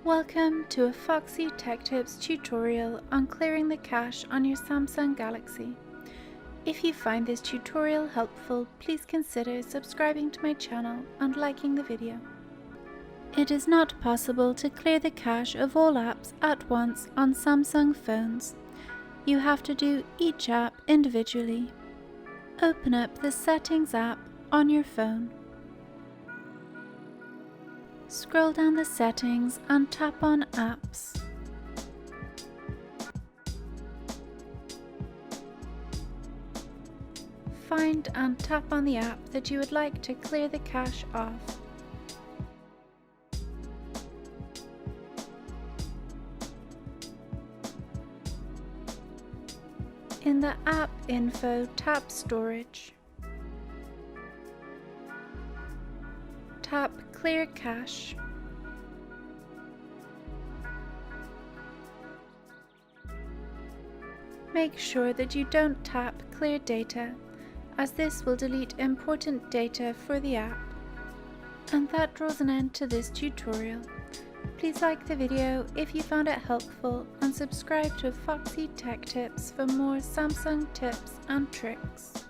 Welcome to a Foxy Tech Tips tutorial on clearing the cache on your Samsung Galaxy. If you find this tutorial helpful, please consider subscribing to my channel and liking the video. It is not possible to clear the cache of all apps at once on Samsung phones. You have to do each app individually. Open up the Settings app on your phone. Scroll down the settings and tap on Apps. Find and tap on the app that you would like to clear the cache of. In the App Info, tap Storage. Tap Clear Cache. Make sure that you don't tap Clear Data, as this will delete important data for the app. And that draws an end to this tutorial. Please like the video if you found it helpful and subscribe to Foxy Tech Tips for more Samsung tips and tricks.